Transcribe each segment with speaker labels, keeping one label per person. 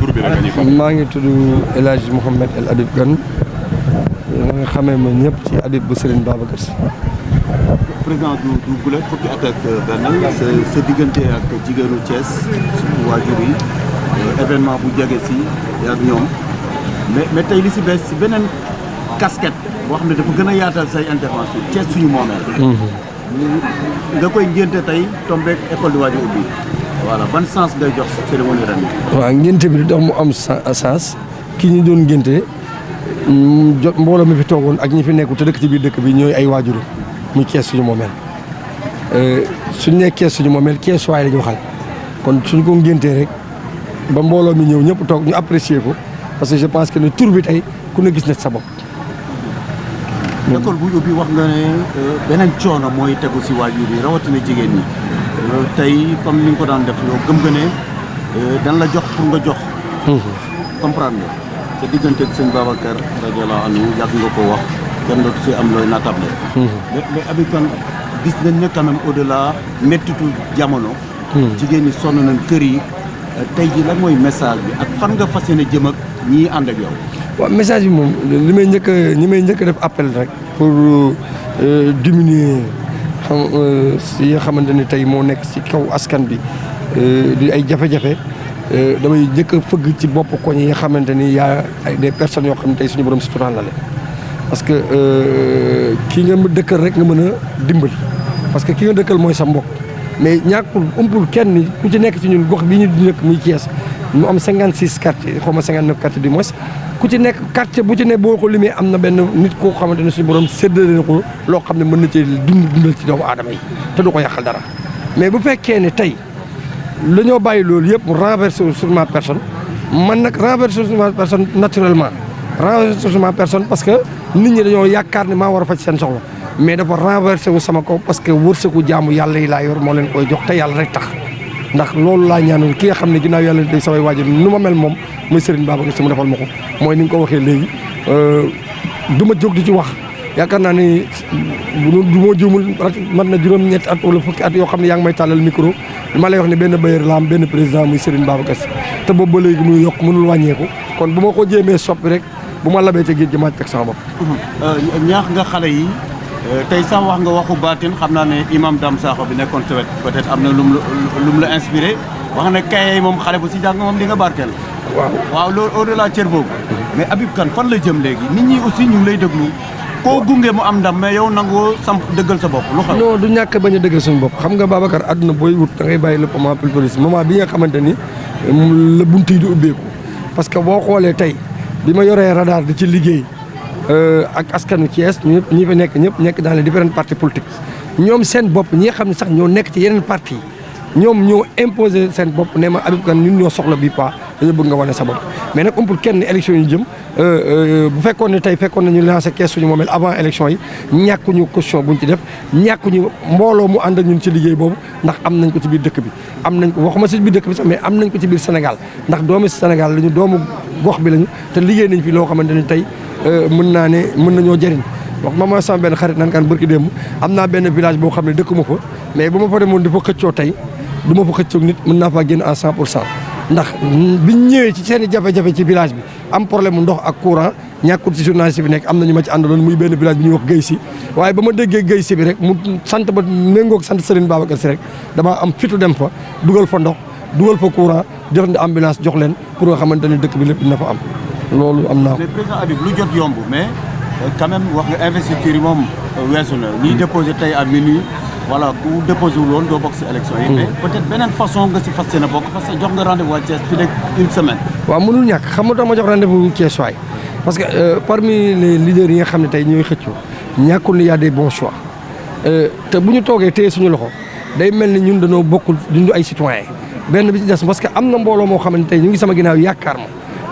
Speaker 1: tur bi rek nga
Speaker 2: maa ngi tudd El Hadj Mouhamed El Habib Kane nga xamee ma ñëpp ci Habib bu Serigne Babacar Sy.
Speaker 3: président du Goulet fukki at ak benn sa diggante ak jigéenu Thiès surtout waajur yi événement bu jege si ak ñoom mais tey li si bees si beneen casquette boo xam ne dafa gën a yaatal say intervention Thiès suñu moomeel. nga koy ngénte tey tombeek école di waaju ubbi voilà ban sens ngay jox cérémonie ren bi.
Speaker 2: waaw ngénte bi du tax mu am sens kii ñu doon ngénte jot mbooloo mi fi toogoon ak ñi fi nekku te dëkk ci biir dëkk bi ñooy ay waajur muy Thiès suñu moomeel suñ nee Thiès suñu moomeel Thiès waay la ñu waxal kon suñ ko ngéntee rek ba mbooloo mi ñëw ñëpp toog ñu apprécier ko parce que je pense que ne tur bi tey ku ne gis na sa bopp.
Speaker 3: école bu ubbi wax nga ne beneen coono mooy tegu si waajur yi rawatina jigéen ñi tey comme ni nga ko daan def yow gëm nga ne dan la jox pour nga jox. comprendre nga sa diggante ak sëñ Babacar radiyallahu anhu yàgg nga ko wax kenn dootu si am looy natable. mais Habib Kane gis nañ ne quand même au delà méttitu jamono. jigéen ñi sonn nañ kër yi tey ji lan mooy message bi ak fan nga fas yéene jëm ak ñii ànd ak yow.
Speaker 2: waaw message bi moom li may njëkk a def appel rek pour diminuer si nga xamante ni tey moo nekk ci kaw askan bi di ay jafe-jafe damay njëkk a fëgg ci bopp koñ yi nga xamante ni yaa ay des personnes yoo xam ne tey suñu borom suturaan la leen parce que kii nga dëkkal rek nga mën a dimbali parce que ki nga dëkkal mooy sa mbokk mais ñàkkul umpul kenn ku ci nekk ci ñun gox bi ñu nekk muy Thiès mu am 56 quartiers xaw ma 59 quartiers du moins ku ci nekk quartier bu ci ne boo ko limee am na benn nit koo xamante ne suñu borom séddale na ko loo xam ne mën na cee dundal ci doomu aadama yi te du ko yàqal dara mais bu fekkee ne tey la ñoo bàyyi loolu yëpp mu renverser sur ma personne man nag renverser sur ma personne naturellement renverser sur ma personne parce que nit ñi dañoo yaakaar ne maa war a faj seen soxla mais dafa renverser wu sama kaw parce que wërsëgu jaamu yàlla yi laa yor moo leen koy jox te yàlla rek tax ndax loolu laa ñaanal ki nga xam ne ginnaaw yàlla day samay waajur nu ma mel moom muy Serigne Babacar Sy mu defal ma ko mooy ni nga ko waxee léegi du ma jóg di ci wax yaakaar naa ni du ma juumul man na juróom-ñetti at wala fukki at yoo xam ne yaa ngi may tàllal micro ma lay wax ne benn bailleur la am benn président muy Serigne Babacar Sy te boobu ba léegi muy yokk mënul wàññeeku kon bu ma ko jéemee soppi rek bu ma labee ca géej gi ma teg sama bopp.
Speaker 3: ñaax nga xale yi tey sax wax nga waxu baatin xam naa ne imam Dame Sakho bi nekkoon sa wet peut-être am na lum la inspiré wax ne kaye moom xale bu si jàng moom di nga barkeel. waaw loolu au-delà cër boobu. mais Habib Kane fan la jëm léegi nit ñi aussi ñu ngi lay déglu koo gunge mu am ndam mais yow nangoo samp dëggal sa bopp lu xam.
Speaker 2: non du ñàkk bañ a dëggal suñu bopp xam nga Babacar àdduna booy wut da ngay bàyyi le moment plus police moment bi nga xamante ni la bunt yi di ubbeeku parce que boo xoolee tey bi ma yoree radar di ci liggéey ak askanu Thiès ñëpp ñi fi nekk dans les différents partis politiques ñoom seen bopp ñi nga xam ne sax ñoo nekk ci yeneen parti ñoom ñoo imposé seen bopp ne ma Habib Kane ñun ñoo soxla bi pas dañoo bëgg nga wane sa bopp mais nag umpul kenn ni élection yi jëm bu fekkoon ne tey fekkoon nañu lancé kees suñu moomeel avant élection yi ñàkkuñu caution buñ ci def ñàkkuñu mbooloo mu ànd ak ñun ci liggéey boobu ndax am nañ ko ci biir dëkk bi am nañ ko waxuma si biir dëkk bi sax mais am nañ ko ci biir Sénégal ndax doomu Sénégal lañu doomu gox bi lañu te liggéey nañ fi loo xamante ni tey mën naa ne mën nañoo jëriñ wax ma sama benn xarit naan kaan bërki démb am naa benn village boo xam ne dëkk ma fa mais bu ma fa demoon dafa xëccoo tey du ma fa xëccoog nit mën naa faa génn à 100% ndax biñ ñëwee ci seen i jafe-jafe ci village bi am problème mu ndox ak courant ñàkkul ci journaliste bi nekk am nañu ma ci àndaloon muy benn village bi ñuy wax Guèye Sy waaye ba ma déggee Guèye Sy bi rek mu sant ba méngoog sant Serigne Babacar Sy rek damaa am fitu dem fa dugal fa ndox dugal fa courant jënd ambulance jox leen pour nga xamante ne dëkk bi lépp dina fa am loolu am naa ko.
Speaker 3: mais président Habib lu jot yomb mais quand même wax nga investiture yi moom weesu na ñiy déposé tey à minuit voilà ku déposé wul woon doo bokk si élection yi. mais peut-être beneen façon nga si fas yéene bokk parce que jox nga rendez-vous à Thiès fii rek une semaine.
Speaker 2: waaw mënul ñàkk xam nga tax ma jox rendez-vous Thiès waay parce que parmi les leaders yi nga xam ne tey ñooy xëccoo ñàkkul ni y a des bons choix te bu ñu toogee téye suñu loxo day mel ni ñun dañoo bokkul duñu ay citoyens benn bi ci des parce que am na mbooloo moo xamante tey ñu ngi sama ginnaaw yaakaar ma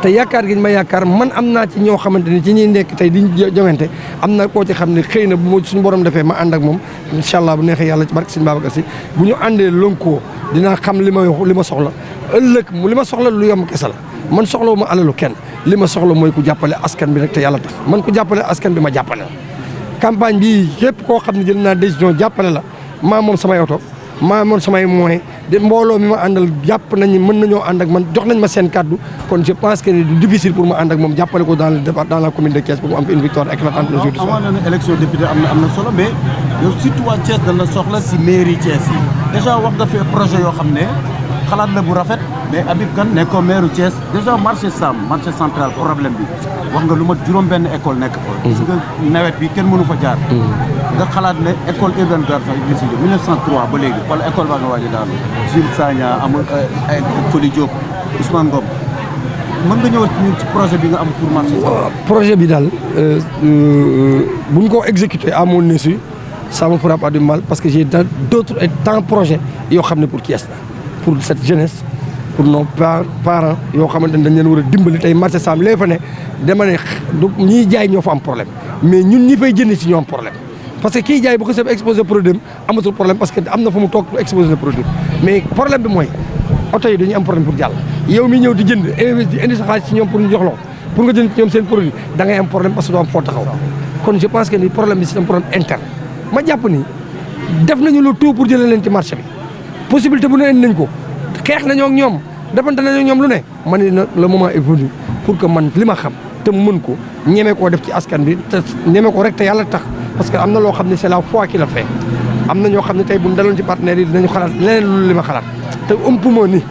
Speaker 2: te yaakaar gi ñu ma yaakaar man am naa ci ñoo xamante ni ci ñuy nekk tey di joŋante am na koo ci xam ne xëy na bu ma suñu borom defee ma ànd ak moom incha allah bu neexee yàlla ci barke Sëñ Babacar Sy bu ñu àndee lënkoo dinaa xam li ma soxla ëllëg li ma soxla lu yomb kese la man soxlawu ma alalu kenn li ma soxla mooy ku jàppale askan bi rek te yàlla tax man ku jàppale askan bi ma jàppale la campagne bi képp koo xam ne jël naa décision jàppale la maa moom samay oto maa moon samay moyens de mbooloo mi ma àndal jàpp nañ mën nañoo ànd ak man jox nañ ma seen kàddu kon je pense que du difficile pour ma ànd ak moom jàppale ko dans le dans la commune de Thiès pour mu am une victoire éclatante le jour du soir.
Speaker 3: amoon na élection député am na solo mais yow surtout waa Thiès dañ la soxla si mairie Thiès yi déjà wax nga fee projet yoo xam ne xalaat la bu rafet mais Habib Kane nekkoo maire Thiès déjà marché Sam marché central problème bi wax nga lu ma juróom-benn école nekk fa. gis nga nawet bi kenn mënu fa jaar. nga xalaat ne école urbaine Garça Idrissa Diop 1903 ba léegi wala école baa nga waaj a daanu Jules Sagna amul ay Koli Diop Ousmane Ngom mën nga ñëw ci projet bi nga am pour marché Sam.
Speaker 2: projet bi daal buñ ko exécuté à mon insu ça me fera pas du mal parce que j'ai d'autres et tant projets yoo xam ne pour Thiès la pour cette jeunesse pour nos parents yoo xamante ne dañ leen war a dimbali tey marché Sam lee fa ne dama ne du ñiy jaay ñoo fa am problème mais ñun ñi fay jënd si ñoo am problème parce que kii jaay bu ko exposé produit amatul problème parce que am na fa mu toog exposé le produit mais problème bi mooy oto yi dañuy am problème pour jàll yow mi ñëw di jënd indi sa xaalis ci ñoom pour ñu jox la pour nga jënd ci ñoom seen produit da ngay am problème parce que doo am foo taxaw kon je pense que ni problème bi c'est un problème interne ma jàpp ni def nañu le tout pour jëlee leen ci marché bi possibilité bu ne indi nañ ko xeex nañoo ak ñoom defante nañoo ak ñoom lu ne ma ne le moment est venu pour que man li ma xam te mu mën ko ñeme koo def ci askan bi te ñeme ko rek te yàlla tax parce que am na loo xam ne c'est la foi qui le fait am na ñoo xam ne tey bu ñu daloon ci partenaires yi dinañu xalaat leneen lu li ma xalaat te ëmpuma ni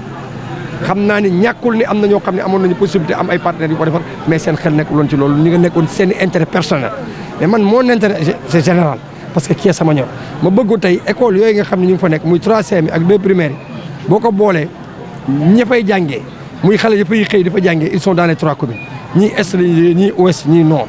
Speaker 2: xam naa ni ñàkkul ni am na ñoo xam ne amoon nañu possibilité am ay partenaires yu ko defar mais seen xel nekkul woon ci loolu ñi nga nekkoon seen i intérêt personnel mais man mon intérêt c'est général parce que kii sama ñor ma bëggu tey école yooyu nga xam ne ñu ngi fa nekk muy 3CM ak 2 primaires yi boo ko boolee ña fay jàngee muy xale yi fay xëy dafa jàngee ils sont dans les 3 communes ñii est lañu ñii ouest ñii nord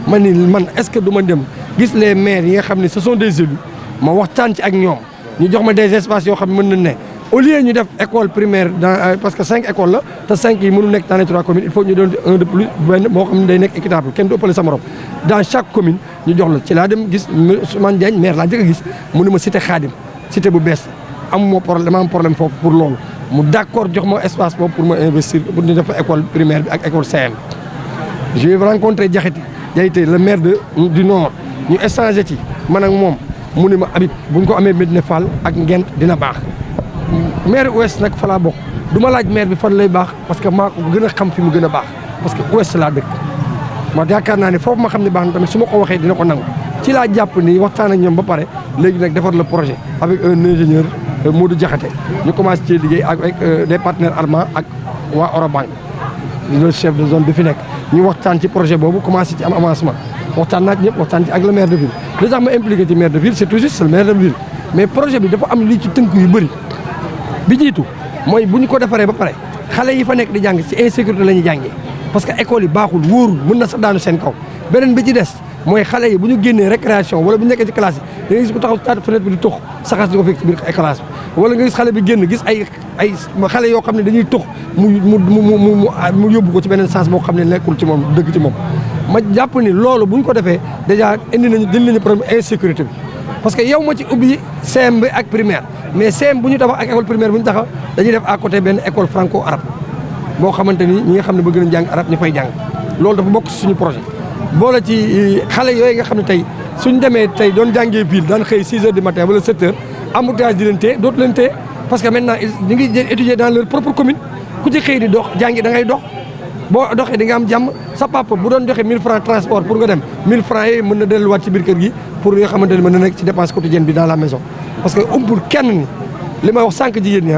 Speaker 2: man ni man est-ce que du ma dem gis les maires yi nga xam ne ce sont des élus ma waxtaan ci ak ñoom ñu jox ma des espaces yoo xam ne mën nañ ne au lieu ñu def école primaire dans parce que 5 écoles la te 5 yi mënu nekk dans les 3 communes il faut ñu doon un de plus benn moo xam ne day nekk équitable kenn du ëppale sa morom dans chaque commune ñu jox la ci laa dem gis Ousmane Diagne maire laa njëkk a gis mu ne ma cité Khadim cité bu bees amuma problème dama am problème foofu pour loolu mu d'accord jox ma espace boobu pour ma investir pour ñu def école primaire bi ak école CM je vais rencontrer Diakhaté le maire du Nord ñu échangé ci man ak moom mu ne ma Habib bu ñu ko amee Médina Fall ak Ngent dina baax maire ouest nag fa laa bokk du ma laaj maire bi fan lay baax parce que maa ko gën a xam fi mu gën a baax parce que ouest laa dëkk ma yaakaar naa ne foofu ma xam ne baax na tamit su ma ko waxee dina ko nangu ci laa jàpp ni waxtaan ak ñoom ba pare léegi nag defar le projet avec un ingénieur Modou Diakhaté ñu commencé ci liggéey avec des partenaires allemands ak waa Orabank le chef de zone bi fi nekk ñu waxtaan ci projet boobu commencé ci am avancement waxtaan naa ci ñëpp waxtaan ci ak le maire de ville li tax ma impliqué ci maire de ville c'est tout juste le maire de ville mais projet bi dafa am lii ci tënk yu bëri bi jiitu mooy bu ñu ko defaree ba pare xale yi fa nekk di jàng ci insécurité la ñuy jàngee parce que école yi baaxul wóorul mën na sax daanu seen kaw beneen bi ci des mooy xale yi bu ñu génnee récréation wala bu ñu nekkee ci classe yi da ngay gis ku taxaw taatu fenêtre bi di tux saxaas di ko fekk ci biir classe bi wala nga gis xale bi génn gis ay xale yoo xam ne dañuy tux mu yóbbu ko ci beneen sens boo xam ne nekkul ci moom dëgg ci moom ma jàpp ni loolu bu ñu ko defee déjà dindi nañu problème insécurité bi parce que yow ma ci ubbi CM bi ak primaire mais CM bu ñu tabax ak école primaire bu ñu taxaw dañuy def à côté benn école franco arabe boo xamante ni ñi nga xam ne bëgg nañ jàng arabe ñu fay jàng loolu dafa bokk suñu projet boole ci xale yooyu nga xam ne tey suñ demee tey doon jàngee ville daan xëy 6 heures du matin wala 7 heures embouteillage di leen téye dootu leen téye parce que maintenant ñu ngi étudier dans leur propre commune ku ci xëy di dox jàngi da ngay dox boo doxee di nga am jàmm sa papa bu doon joxe 1000 francs transport pour nga dem 1000 francs yi mën na delluwaat ci biir kër gi pour nga xamante ni mën na nekk ci dépense quotidienne bi dans la maison parce que pour kenn ni li may wax sànq jigéen ñi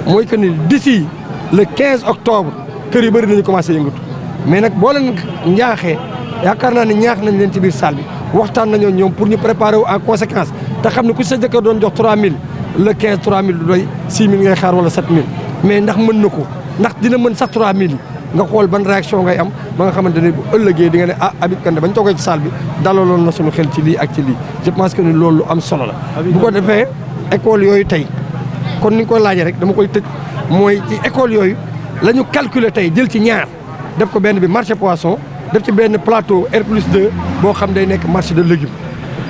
Speaker 2: mooy que ni d'ici le 15 octobre kër yu bëri nañu commencé yëngatu mais nag boo leen ñaaxee yaakaar naa ne ñaax nañ leen ci biir salle bi waxtaan nañoo ñoom pour ñu préparer wu en conséquence te xam ne ku sa jëkkër doon jox 3000 le 15 3000 du doy 6000 ngay xaar wala 7000 mais ndax mën na ko ndax dina mën sax 3000 yi nga xool ban réaction ngay am ba nga xamante ne bu ëllëgee di nga ne ah Habib Kane bañ toogee ci salle bi dalaloon na suñu xel ci lii ak ci lii je pense que ni loolu am solo la. bu ko defee école yooyu tey kon ni nga koy laajee rek dama koy tëj mooy ci école yooyu la ñu calculer tey jël ci ñaar def ko benn bi marché poisson def ci benn plateau R+2 boo xam day nekk marché de légumes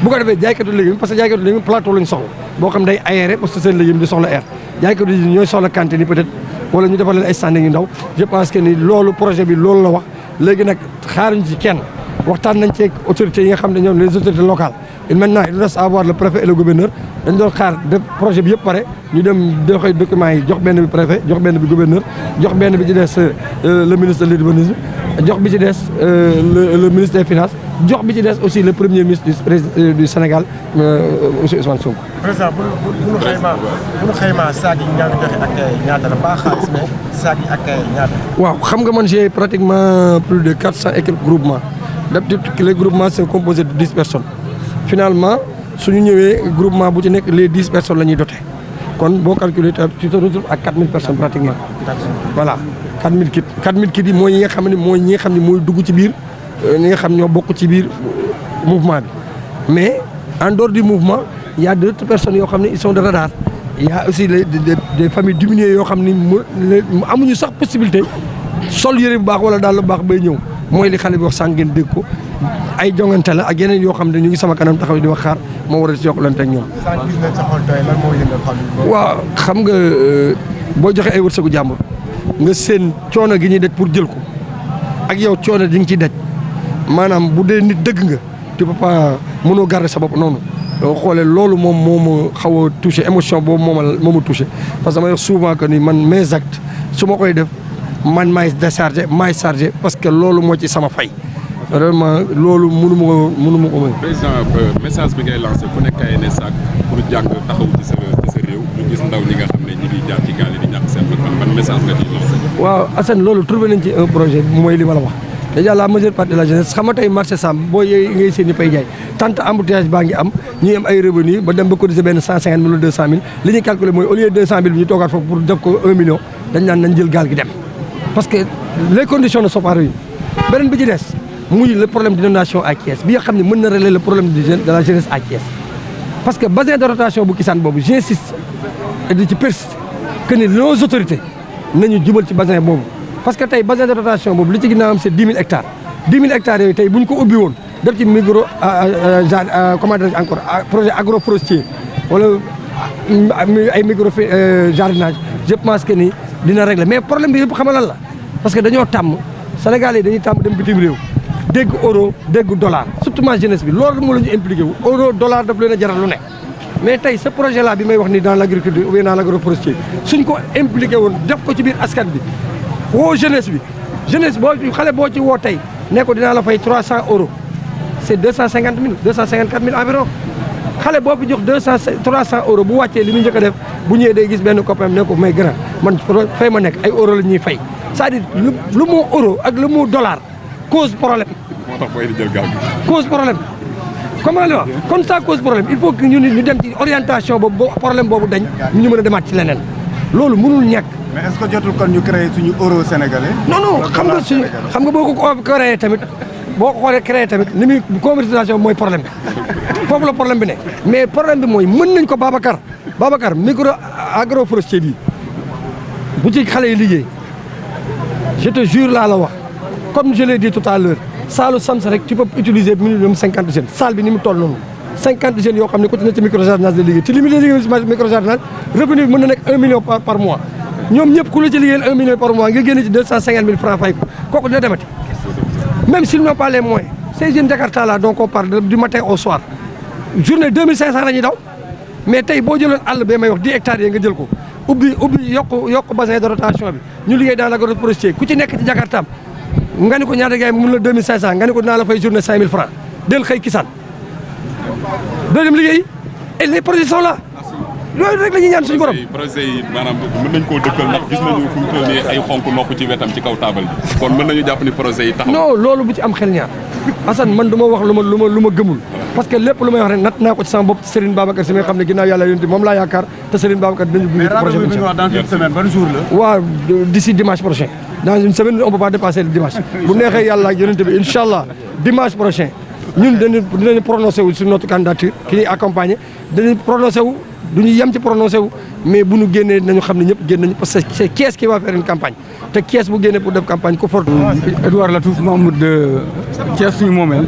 Speaker 2: bu ko defee jaaykatu légumes parce que jaaykatu légumes plateau lañ soxla boo xam day aéré parce que seen légumes di soxla air jaaykatu yi ñooy soxla cantine yi peut-être wala ñu defal leen ay standing yu ndaw je pense que ni loolu projet bi loolu la wax léegi nag xaaruñ ci kenn waxtaan nañ ci autorités yi nga xam ne ñoom les autorités locales et maintenant il reste à voir le préfet et le gouverneur dañ doon xaar de projet bi yëpp pare ñu dem doxee documents yi jox benn bi préfet jox benn bi gouverneur jox benn bi ci des le ministre de l'urbanisme jox bi ci des le ministre des finances jox bi ci des aussi le premier ministre du Sénégal monsieur Ousmane Sonko.
Speaker 1: président bu ñu xaymaa saag yi ñaa ngi joxe ak ñaata la pas xaalis mais saag yi ak ñaata.
Speaker 2: waaw xam nga man j'ai pratiquement plus de 400 et quelques groupements d'habitude les groupements sont composés de 10 personnes finalement su ñu ñëwee groupement bu ci nekk les 10 personnes la ñuy doté kon boo calculer tu te retrouves à 4000 personnes pratiquement. voilà 4000 kits 4000 kits yi mooy ñi nga xam ne mooy dugg ci biir ñi nga xam ñoo bokk ci biir mouvement bi mais en dehors du mouvement il y a d'autres personnes yoo xam ne ils sont de radar il y a aussi des familles diminuées yoo xam ni amuñu sax possibilité sol yëre bu baax wala daal lu baax bay ñëw mooy li xale bi wax sànq ngeen dégg ko ay jongante la ak yeneen yoo xam ne ñu ngi sama kanam taxaw di wax xaar moo war a si yokkalante ak ñoom. waaw xam nga boo joxe ay wërsëgu jàmbur nga seen coono gi ñuy daj pour jël ko ak yow coono di nga ciy daj maanaam bu dee nit dëgg nga tu peux pas mënoo garder sa bopp noonu. doo xoolee loolu moom moo ma xaw a touché émotion boobu moo ma touché parce que dama wax souvent que ni man mes actes su ma koy def man maay déchargé maay chargé parce que loolu moo ci sama fay. vraiment loolu mënu ma ko mën.
Speaker 4: président message bi ngay lancé ku nekk ay ne saak pour jàng taxaw ci sa réew ñu gis ndaw ñi nga xam ne ñi ngi jaar ci gaal yi di ñàkk seen bakkan ban message nga ciy lancé.
Speaker 2: waaw Assane loolu trouvé nañ ci un projet mooy li ma la wax déjà la majeure partie de la jeunesse xam nga tey marché Sam boo yee ngay seen i pay jaay tant embouteillage baa ngi am ñuy am ay revenu ba dem ba cotiser benn 150 000 ou 200 000 li ñuy calculer mooy au lieu 200 000 bi ñu toogaat foofu pour def ko 1 million dañ naan nañ jël gaal gi dem parce que les conditions ne sont pas réunies beneen bi ci des muy le problème d'inondation à Thiès bi nga xam ne mën na régler le problème de la jeunesse à Thiès parce que bassin de rotation bu Kisane boobu j'insiste et di ci persiste que ni nos autorités nañu jubal ci bassin boobu parce que tey bassin de rotation boobu li ci ginnaawam c'est 10 000 hectares 10 000 hectares yooyu tey bu ñu ko ubbi woon def ci micro comment dirais-je encore projet agroforestier wala ay micro jardinage je pense que ni dina régler mais problème bi yëpp xam nga lan la parce que dañoo tàmm Sénégal yi dañuy tàmm dem bitim réew dégg euro dégg dollar surtout ma jeunesse bi loolu moo la ñu impliqué wu euro dollar daf leen a jaral lu ne mais tey ce projet là bi may wax ni dans l'agriculture ou bien dans l'agroforestier suñ ko impliqué woon def ko ci biir askan bi woo jeunesse bi jeunesse boo xale boo ci woo tey ne ko dinaa la fay 300 euros c'est 250 000 254 000 environ xale boo fi jox 300 euros bu wàccee li muy njëkk a def bu ñëwee day gis benn copain ne ko may grand man fay ma nekk ay euros la ñuy fay c'est-à-dire lu mu euro ak lu mu dollar cause problème.
Speaker 4: moo tax booy di jël gaal gi.
Speaker 2: cause problème comment la wax kon ça cause problème il faut que ñu dem ci orientation boobu problème boobu dañ ñu mën a demaat ci leneen loolu mënul ñàkk.
Speaker 1: mais est-ce que jotul kon ñu créé suñu euro sénégalais.
Speaker 2: non xam nga boo ko créé tamit boo ko xoolee créé tamit ni muy commercialisation mooy problème bi foofu la problème bi ne mais problème bi mooy mën nañ ko Babacar micro agroforestier bi bu ci xale yi liggéey je te jure laa la wax comme je l'ai dit tout à l'heure saalu Sams rek tu peux utiliser minimum 50 jeunes salle bi ni mu toll noonu 50 jeunes yoo xam ne ku ci ne ci microjardinage la liggéey ci li mu liggéey ci microjardinage revenu bi mën na nekk 1 million par mois ñoom ñëpp ku la ci liggéeyal 1 million par mois nga génne ci 250 000 francs fay ko kooku dina demati même s'ils n'ont pas les moyens ces jeunes Jakarta là donc on parle du matin au soir journée 2500 la ñuy daw mais tey boo jëloon àll bee may wax 10 hectares yi nga jël ko ubbi yokk bassin de rotation bi ñu liggéey dans l'agroforestier ku ci nekk ci Jakartaam nga ni ko ñaata gars yi mun la 2500 nga ni ko dinaa la fay journée 5000 francs del xëy Kisane doo dem liggéey et les projets sont là loolu rek la ñuy ñaan suñu borom.
Speaker 4: projet yi maanaam mën nañ koo dëkkal ndax gis nañu fu mu toll nii ay xonk nopp ci wetam ci kaw taabal bi kon mën nañu jàpp ni projet yi taxaw.
Speaker 2: non loolu bu ci am xel ñaar Assane man du ma wax lu ma gëmul parce que lépp lu may wax rek natt naa ko ci sama bopp Serigne Babacar si nga xam ne ginnaaw yàlla yonent moom laa yaakaar te Serigne Babacar dinañu gunge ci projet bi.
Speaker 1: mais dans une semaine ban jour la.
Speaker 2: waaw d'ici dimanche prochain dans une semaine on peut pas dépasser le dimanche bu neexee yàlla ak yonent bi incha allah dimanche prochain ñun dinañu prononcé wu sur notre candidature ki ñuy accompagner dinañu prononcé wu du ñu yem ci prononcé wu mais bu ñu génnee dinañu xam ne ñëpp génn nañu parce que c'est Thiès qui va faire une campagne te Thiès bu génnee pour def campagne ko fort.
Speaker 5: Edouard Latouf, membre de Thiès Suñu Moomel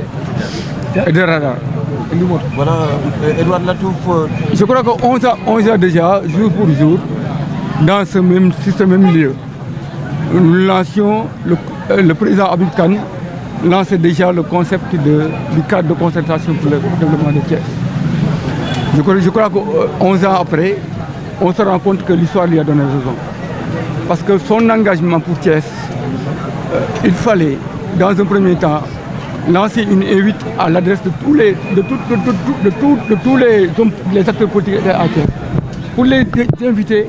Speaker 5: et de Radar.
Speaker 3: Voilà, Edouard Latouf.
Speaker 5: Je crois qu'on est déjà, jour pour jour, dans ce même lieu. Nous lancions le président Habib Kane lancé déjà le concept du cadre de concertation pour le développement de Thiès. Je crois que 11 ans après, on se rend compte que l'histoire lui a donné raison. Parce que son engagement pour Thiès, il fallait, dans un premier temps, lancer une invite à l'adresse de tous les acteurs politiques à Thiès, pour les inviter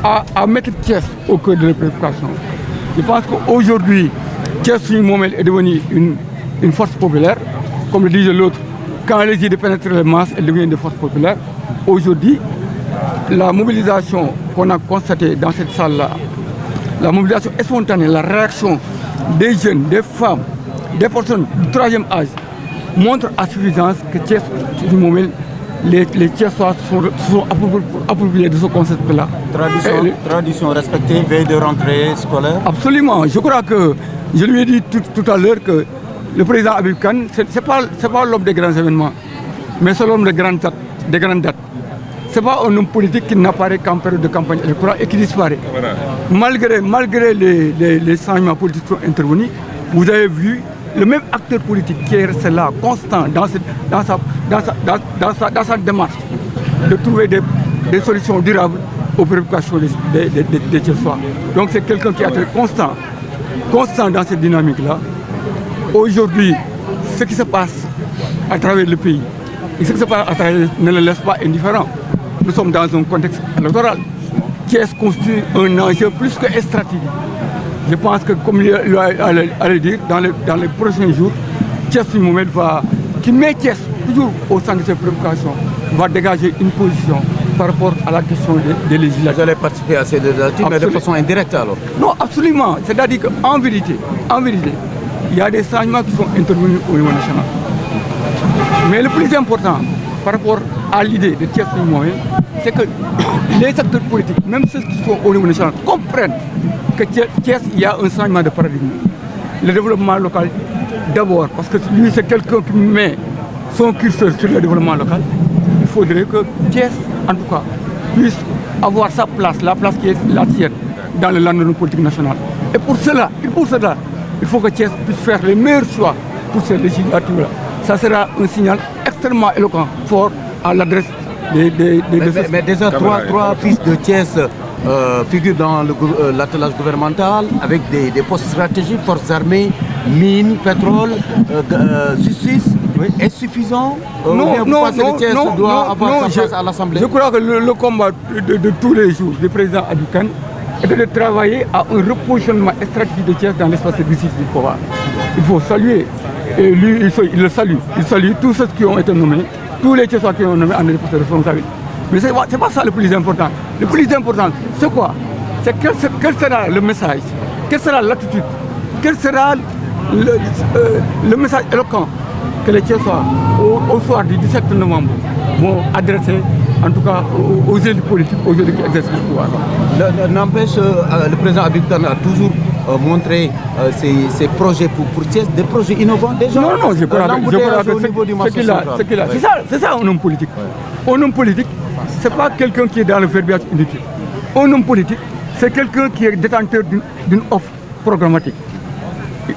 Speaker 5: à mettre Thiès au cœur de leurs préoccupations. Je pense qu'aujourd'hui, Thiès Suñu Moomel est devenu une force populaire. Comme le disait l'autre, quand les idées pénètrent les masses, elle devient une force populaire. Aujourd'hui, la mobilisation qu'on a constatée dans cette salle-là, la mobilisation spontanée, la réaction des jeunes, des femmes, des personnes du troisième âge, montre à suffisance que Thiès Suñu Moomel, les Thiessois sont appropriés de ce concept-là.
Speaker 3: Tradition respectée, veille de rentrée scolaire.
Speaker 5: Absolument. Je crois que, je lui ai dit tout à l'heure que le président Habib Kane, ce n'est pas l'homme des grands événements, mais c'est l'homme des grandes dates. Ce n'est pas un homme politique qui n'apparaît qu'en période de campagne électorale et qui disparaît. Voilà. Malgré les changements politiques qui sont intervenus, vous avez vu le même acteur politique qui est resté là, constant dans sa démarche de trouver des solutions durables aux préoccupations des Thiessois. Donc c'est quelqu'un qui a été constant dans cette dynamique-là. Aujourd'hui, ce qui se passe à travers le pays, et ce qui se passe à travers ne le laisse pas indifférent. Nous sommes dans un contexte électoral qui constitue un enjeu plus que stratégique. Je pense que, comme il allait dire, dans les prochains jours, Thiès Suñu Moomel qui met Thiès toujours au centre de ses préoccupations, va dégager une position par rapport à la question des législatives.
Speaker 3: Vous allez participer à ces législatives, mais de façon indirecte alors?
Speaker 5: Non, absolument. C'est-à-dire qu'en vérité, il y a des changements qui sont intervenus au niveau national. Mais le plus important par rapport à l'idée de Thiès Suñu Moomel, c'est que les acteurs politiques, même ceux qui sont au niveau national, comprennent que Thiès, il y a un changement de paradigme. Le développement local, d'abord, parce que lui, c'est quelqu'un qui met son curseur sur le développement local. Il faudrait que Thiès, en tout cas, puisse avoir sa place, la place qui est la sienne, dans le landerneau politique national. Et pour cela, il faut que Thiès puisse faire les meilleurs choix pour ces législatures-là. Ça sera un signal extrêmement éloquent, fort, à l'adresse des
Speaker 3: mais déjà, trois fils de Thiès figurent dans l'attelage gouvernemental avec des postes stratégiques, forces armées, mines, pétrole, justice. Oui. Est-ce suffisant?
Speaker 5: Non,
Speaker 3: Thiès doit avoir sa place à l'Assemblée.
Speaker 5: Je crois que le combat de tous les jours du président Habib Kane est de travailler à un repositionnement stratégique de Thiès dans l'espace exécutif du pouvoir. Il faut saluer, et lui, il le salue. Il salue tous ceux qui ont été nommés, tous les Thiessois qui ont été nommés en postes de responsabilité. Mais ce n'est pas ça le plus important. Le plus important, c'est quoi? C'est quel sera le message? Quelle sera l'attitude? Quel sera le message éloquent que les Thiessois, au soir du 17 novembre, vont adresser, en tout cas, aux élus politiques, aux élus qui exercent le pouvoir.
Speaker 3: N'empêche, le président Habib Kane a toujours montré ses projets pour Thiès, des projets innovants déjà.
Speaker 5: Non, je crois que c'est ça un homme politique. Ouais. Un homme politique, ce n'est pas quelqu'un qui est dans le verbiage inutile. Un homme politique, c'est quelqu'un qui est détenteur d'une offre programmatique.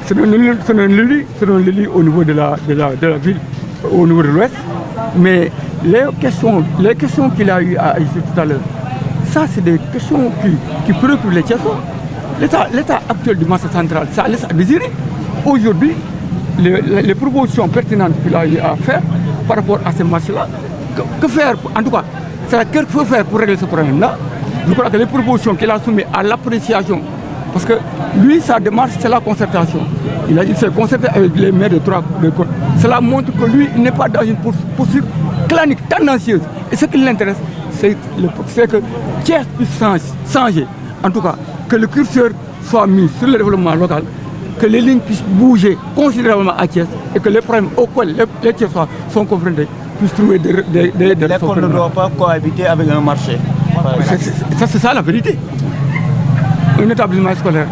Speaker 5: C'est un Lili au niveau de la ville, au niveau de l'Ouest. Mais les questions qu'il a eues à Aïssé tout à l'heure, ça c'est des questions qui préoccupent les Thiessois. L'état actuel du marché central, ça laisse à désirer. Aujourd'hui, les propositions pertinentes qu'il a eu à faire par rapport à ces marchés-là, que faire, en tout cas, qu'est-ce qu'il faut faire pour régler ce problème-là? Je crois que les propositions qu'il a soumises à l'appréciation, parce que lui, sa démarche, c'est la concertation. Il s'est concerté avec les maires de trois côtes. Cela montre que lui, il n'est pas dans une poursuite clanique, tendancieuse. Et ce qui l'intéresse, c'est que Thiès puisse changer. En tout cas, que le curseur soit mis sur le développement local, que les lignes puissent bouger considérablement à Thiès et que les problèmes auxquels les Thiessois sont confrontés puissent trouver des
Speaker 3: L'école ne doit pas cohabiter avec un marché.
Speaker 5: C'est ça la vérité. Un établissement scolaire.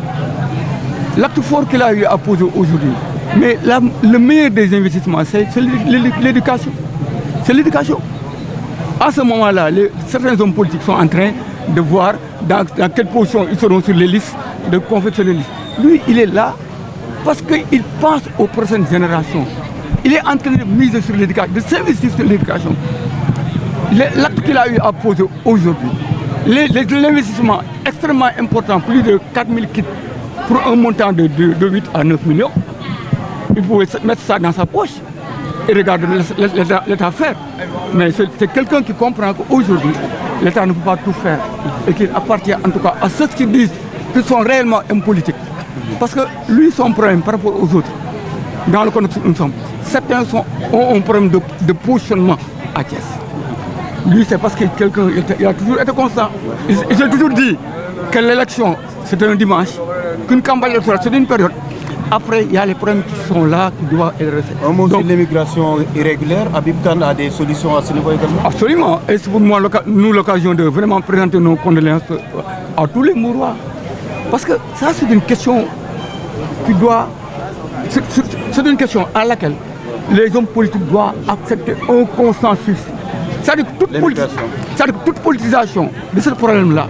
Speaker 5: L'acte fort qu'il a eu à poser aujourd'hui, mais le meilleur des investissements, c'est l'éducation. C'est l'éducation. À ce moment-là, certains hommes politiques sont en train de voir dans quelle position ils seront sur les listes, de confectionner les listes. Lui, il est là parce qu'il pense aux prochaines générations. Il est en train de miser sur l'éducation, de s'investir sur l'éducation. L'acte qu'il a eu à poser aujourd'hui, l'investissement extrêmement important, plus de 4000 kits pour un montant de 8 à 9 millions, il pouvait mettre ça dans sa poche et regarder l'État faire. Mais c'est quelqu'un qui comprend qu'aujourd'hui, l'État ne peut pas tout faire et qu'il appartient en tout cas à ceux qui disent qu'ils sont réellement impolitiques. Parce que lui, son problème par rapport aux autres, dans le contexte où nous sommes, certains ont un problème de positionnement à Thiès. Lui, c'est parce que quelqu'un il a toujours été constant. J'ai toujours dit que l'élection, c'est un dimanche, qu'une campagne électorale, c'est une période. Après, il y a les problèmes qui sont là, qui doivent être réglés.
Speaker 3: Un mot sur l'immigration irrégulière. Habib Kane a des solutions à ce niveau également?
Speaker 5: Absolument. Et c'est pour moi nous l'occasion de vraiment présenter nos condoléances à tous les Mourois. Parce que ça, c'est une question qui doit... C'est une question à laquelle les hommes politiques doivent accepter un consensus. C'est-à-dire que toute politisation de ce problème-là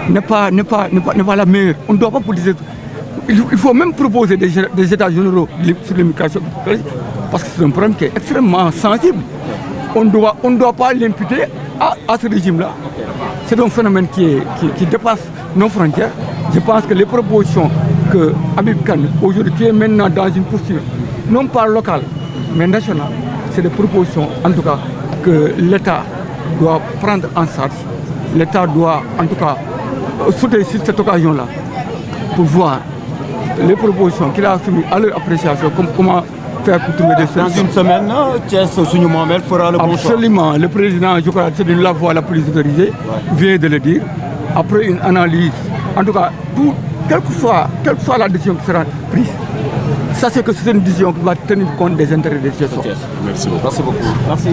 Speaker 5: n'est pas la meilleure. On ne doit pas politiser. Il faut même proposer des états généraux sur l'immigration parce que c'est un problème qui est extrêmement sensible. On ne doit pas l'imputer à ce régime-là. C'est un phénomène qui dépasse nos frontières. Je pense que les propositions que Habib Kane, aujourd'hui, qui est maintenant dans une posture, non pas locale, mais nationale, c'est des propositions, en tout cas, que l'État doit prendre en charge. L'État doit, en tout cas, sauter sur cette occasion-là pour voir les propositions qu'il a soumises à leur appréciation, comme comment faire pour trouver des solutions.
Speaker 3: Dans une semaine, Thiès Suñu Moomel fera le bon choix.
Speaker 5: Absolument. Le président, je crois que c'est la voie la plus autorisée, vient de le dire. Après une analyse, en tout cas, quelle que soit la décision qui sera prise, ça c'est que c'est une décision qui va tenir compte des intérêts des Thiessois.
Speaker 4: Merci beaucoup.
Speaker 3: Merci beaucoup. Merci.